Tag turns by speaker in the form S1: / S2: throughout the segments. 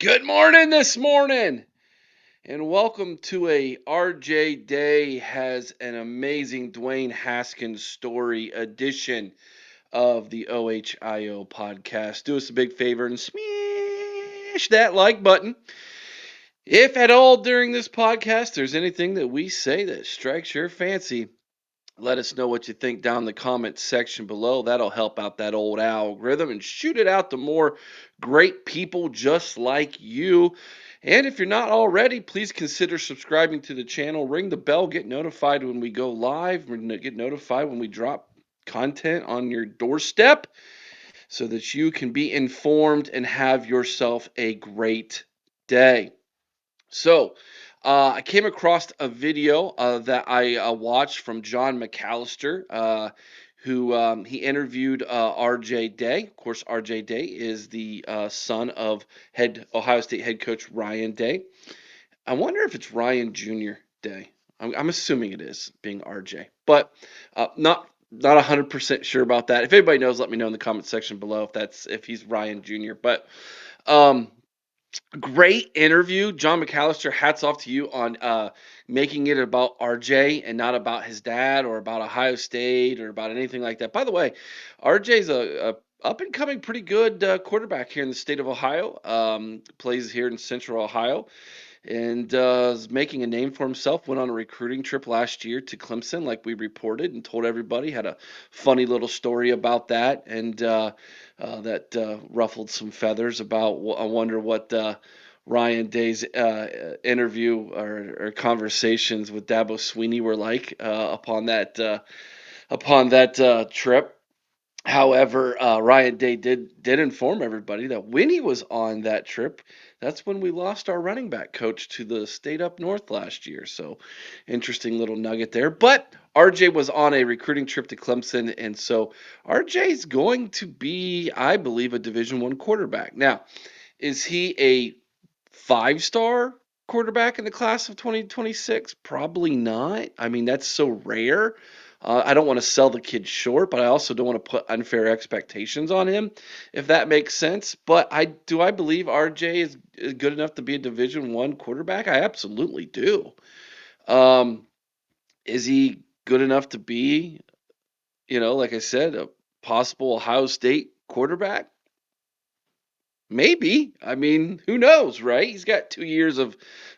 S1: Good morning this morning, and welcome to a RJ Day has an amazing Dwayne Haskins story edition of the OHIO podcast. Do us a big favor and smash that like button. If at all during this podcast there's anything that we say that strikes your fancy, let us know what you think down in the comments section below. That'll help out that old algorithm and shoot it out to more great people just like you. And if you're not already, please consider subscribing to the channel. Ring the bell, get notified when we go live, get notified when we drop content on your doorstep so that you can be informed and have yourself a great day. So, I came across a video that I watched from John McCallister, who he interviewed R.J. Day. Of course, R.J. Day is the son of Ohio State head coach Ryan Day. I wonder if it's Ryan Jr. Day. I'm assuming it is, being R.J., but not 100% sure about that. If anybody knows, let me know in the comment section below if he's Ryan Jr. But um, great interview, John McCallister. Hats off to you on making it about RJ and not about his dad or about Ohio State or about anything like that. By the way, RJ's a up and coming pretty good quarterback here in the state of Ohio. Plays here in Central Ohio and is making a name for himself. Went on a recruiting trip last year to Clemson, like we reported, and told everybody. Had a funny little story about that, and that ruffled some feathers. I wonder what Ryan Day's interview or conversations with Dabo Sweeney were like upon that trip. However, Ryan Day did inform everybody that when he was on that trip, that's when we lost our running back coach to the state up north last year. So, interesting little nugget there. But RJ was on a recruiting trip to Clemson, and so RJ is going to be, I believe, a Division One quarterback. Now, is he a five-star quarterback in the class of 2026? Probably not. I mean, that's so rare. I don't want to sell the kid short, but I also don't want to put unfair expectations on him, if that makes sense. But I believe RJ is good enough to be a Division One quarterback? I absolutely do. Um, is he good enough to be, like I said, a possible Ohio State quarterback? Maybe. I mean, who knows, right? He's got 2 years of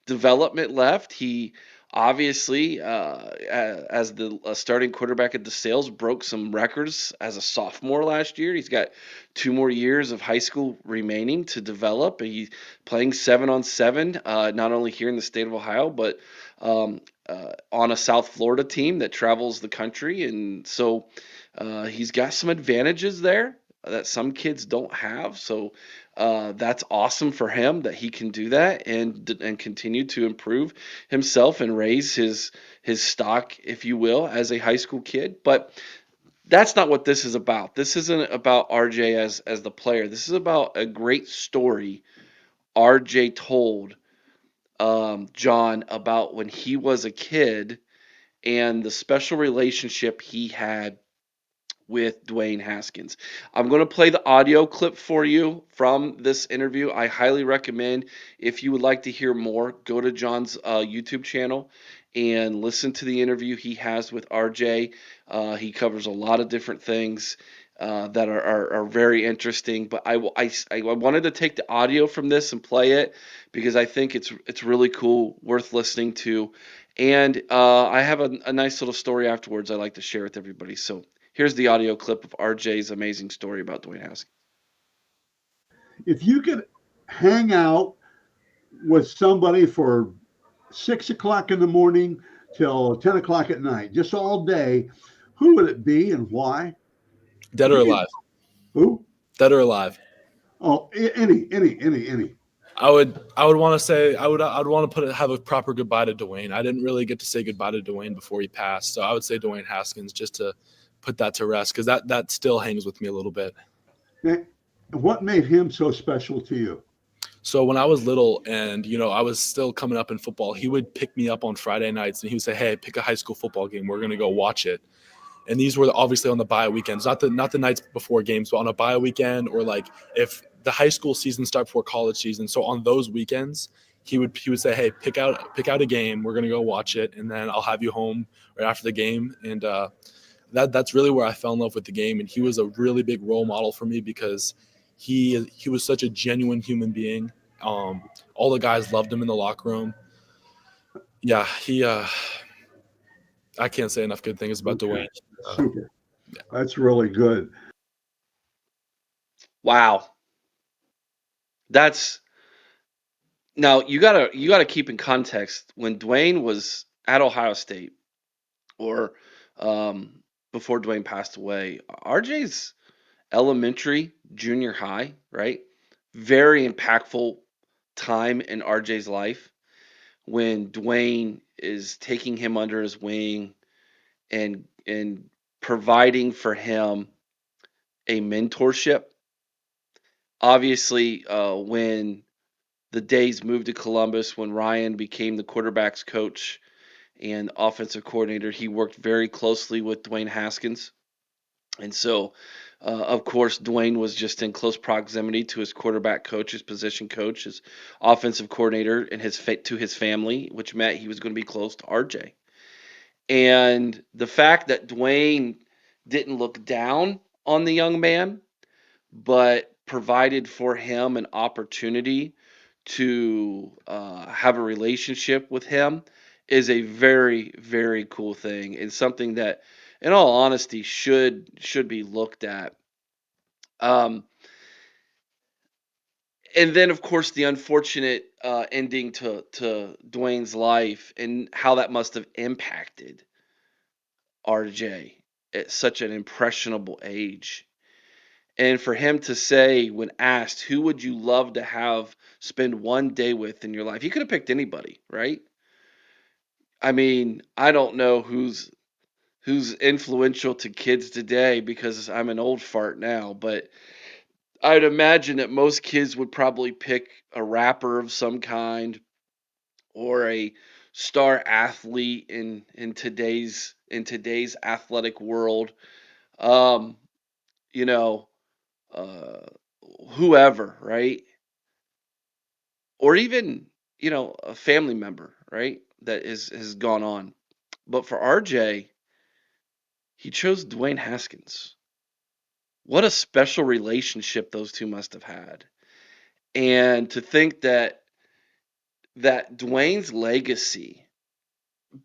S1: development left. He obviously, as the starting quarterback at DeSales, broke some records as a sophomore last year. He's got 2 more years of high school remaining to develop. He's playing 7-on-7, not only here in the state of Ohio, but on a South Florida team that travels the country. And so he's got some advantages there that some kids don't have. So that's awesome for him that he can do that and continue to improve himself and raise his stock, if you will, as a high school kid. But that's not what this is about. This isn't about RJ as the player. This is about a great story RJ told John about when he was a kid and the special relationship he had with Dwayne Haskins. I'm going to play the audio clip for you from this interview. I highly recommend, if you would like to hear more, go to John's YouTube channel and listen to the interview he has with RJ. He covers a lot of different things that are very interesting. But I wanted to take the audio from this and play it because I think it's really cool, worth listening to. And I have a nice little story afterwards I like to share with everybody. So here's the audio clip of RJ's amazing story about Dwayne Haskins.
S2: If you could hang out with somebody for 6 o'clock in the morning till 10 o'clock at night, just all day, who would it be and why?
S3: Dead or alive?
S2: Who?
S3: Dead or alive?
S2: Oh, any.
S3: I would want to say I would want to have a proper goodbye to Dwayne. I didn't really get to say goodbye to Dwayne before he passed, so I would say Dwayne Haskins just to put that to rest because that still hangs with me a little bit.
S2: What made him so special to you?
S3: So when I was little and, I was still coming up in football, he would pick me up on Friday nights and he would say, hey, pick a high school football game. We're going to go watch it. And these were obviously on the bye weekends, not the nights before games, but on a bye weekend or like if the high school season start before college season. So on those weekends, he would say, "Hey, pick out a game. We're gonna go watch it, and then I'll have you home right after the game." And that's really where I fell in love with the game. And he was a really big role model for me because he was such a genuine human being. All the guys loved him in the locker room. Yeah, he. I can't say enough good things about
S2: Okay.
S3: Dwayne.
S2: Super.
S3: Yeah.
S2: That's really good.
S1: Wow. That's now you gotta keep in context when Dwayne was at Ohio State or before Dwayne passed away. RJ's elementary, junior high, right? Very impactful time in RJ's life when Dwayne is taking him under his wing and providing for him a mentorship. Obviously, when the days moved to Columbus, when Ryan became the quarterback's coach and offensive coordinator, he worked very closely with Dwayne Haskins. And so, of course, Dwayne was just in close proximity to his quarterback coach, his position coach, his offensive coordinator, and to his family, which meant he was going to be close to RJ. And the fact that Dwayne didn't look down on the young man, but provided for him an opportunity to have a relationship with him is a very, very cool thing and something that, in all honesty, should be looked at. Um, and then, of course, the unfortunate ending to Dwayne's life and how that must have impacted RJ at such an impressionable age. And for him to say, when asked, who would you love to have spend one day with in your life? He could have picked anybody, right? I mean, I don't know who's influential to kids today because I'm an old fart now, but I'd imagine that most kids would probably pick a rapper of some kind or a star athlete in today's athletic world. Um, you know, uh, whoever, right? Or even a family member, right? That is has gone on. But for RJ, he chose Dwayne Haskins. What a special relationship those two must have had. And to think that Dwayne's legacy,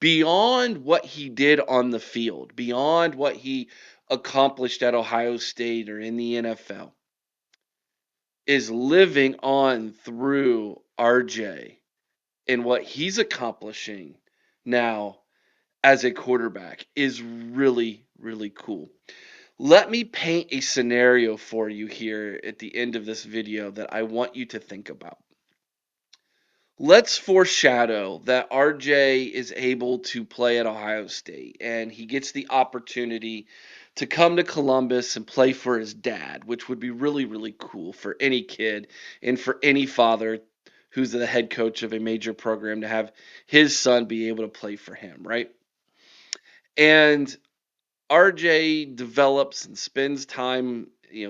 S1: beyond what he did on the field, beyond what he accomplished at Ohio State or in the NFL, is living on through RJ and what he's accomplishing now as a quarterback is really, really cool. Let me paint a scenario for you here at the end of this video that I want you to think about. Let's foreshadow that RJ is able to play at Ohio State and he gets the opportunity to come to Columbus and play for his dad, which would be really, really cool for any kid and for any father who's the head coach of a major program to have his son be able to play for him, right? And RJ develops and spends time,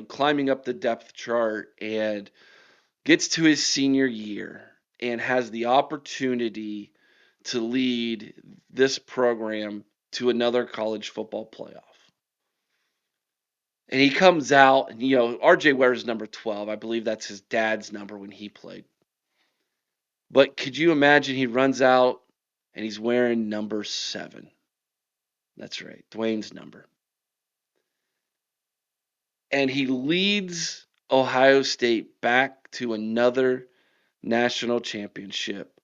S1: climbing up the depth chart and gets to his senior year and has the opportunity to lead this program to another college football playoff. And he comes out, and RJ wears number 12. I believe that's his dad's number when he played. But could you imagine he runs out and he's wearing number 7? That's right, Dwayne's number. And he leads Ohio State back to another national championship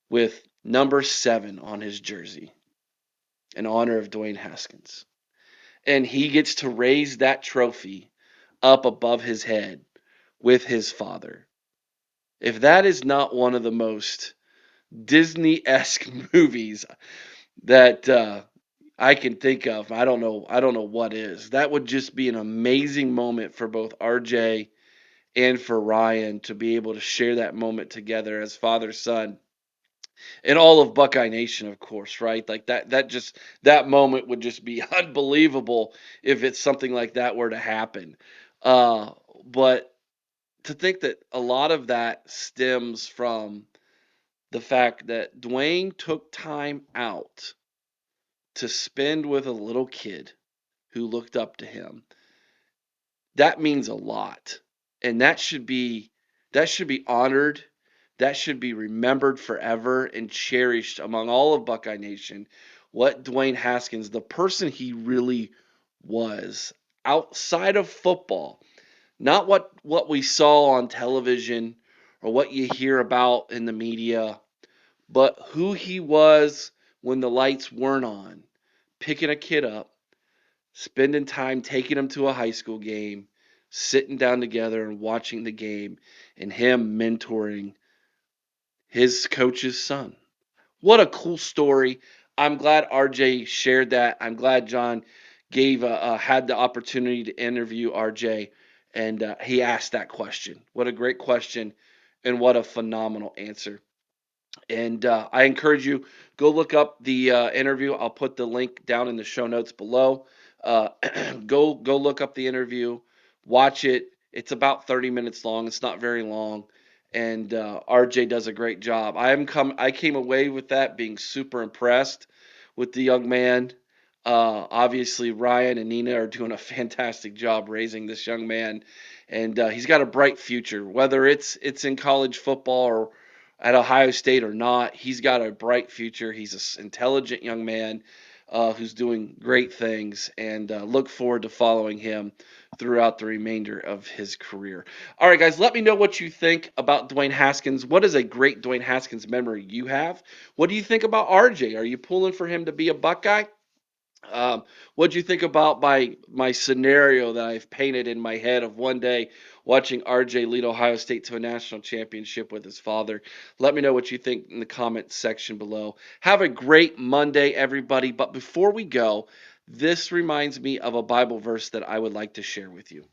S1: with number 7 on his jersey in honor of Dwayne Haskins. And he gets to raise that trophy up above his head with his father. If that is not one of the most Disney-esque movies that I can think of, I don't know. I don't know what is. That would just be an amazing moment for both RJ and for Ryan to be able to share that moment together as father son and all of Buckeye Nation, of course, right? Like that moment would just be unbelievable if it's something like that were to happen. Uh, but to think that a lot of that stems from the fact that Dwayne took time out to spend with a little kid who looked up to him. That means a lot. And that should be honored. That should be remembered forever and cherished among all of Buckeye Nation. What Dwayne Haskins, the person he really was outside of football, not what we saw on television or what you hear about in the media, but who he was when the lights weren't on, picking a kid up, spending time taking him to a high school game, sitting down together and watching the game, and him mentoring his coach's son. What a cool story. I'm glad RJ shared that. I'm glad John had the opportunity to interview RJ, and he asked that question. What a great question, and what a phenomenal answer. And I encourage you, go look up the interview. I'll put the link down in the show notes below. Uh, go look up the interview, watch it. It's about 30 minutes long. It's not very long, and RJ does a great job. I came away with that being super impressed with the young man. Obviously, Ryan and Nina are doing a fantastic job raising this young man, and he's got a bright future. Whether it's in college football or at Ohio State or not, he's got a bright future. He's an intelligent young man who's doing great things, and look forward to following him throughout the remainder of his career. All right, guys, let me know what you think about Dwayne Haskins. What is a great Dwayne Haskins memory you have? What do you think about RJ? Are you pulling for him to be a Buckeye? What do you think about my scenario that I've painted in my head of one day watching RJ lead Ohio State to a national championship with his father? Let me know what you think in the comment section below. Have a great Monday, everybody. But before we go, this reminds me of a Bible verse that I would like to share with you.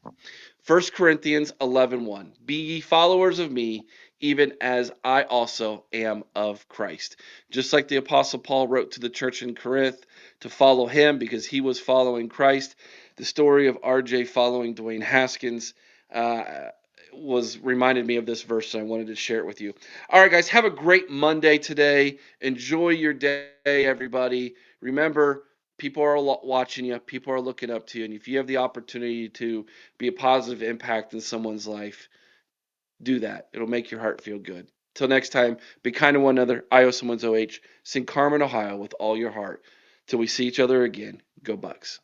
S1: 1 Corinthians 11:1. Be ye followers of me, even as I also am of Christ. Just like the Apostle Paul wrote to the church in Corinth to follow him because he was following Christ, the story of RJ following Dwayne Haskins was reminded me of this verse, so I wanted to share it with you. All right, guys, have a great Monday today. Enjoy your day, everybody. Remember, people are watching you, people are looking up to you, and if you have the opportunity to be a positive impact in someone's life, do that. It'll make your heart feel good. Till next time, be kind to one another. I owe someone's OH. Sing Carmen, Ohio with all your heart. Till we see each other again, go Bucks.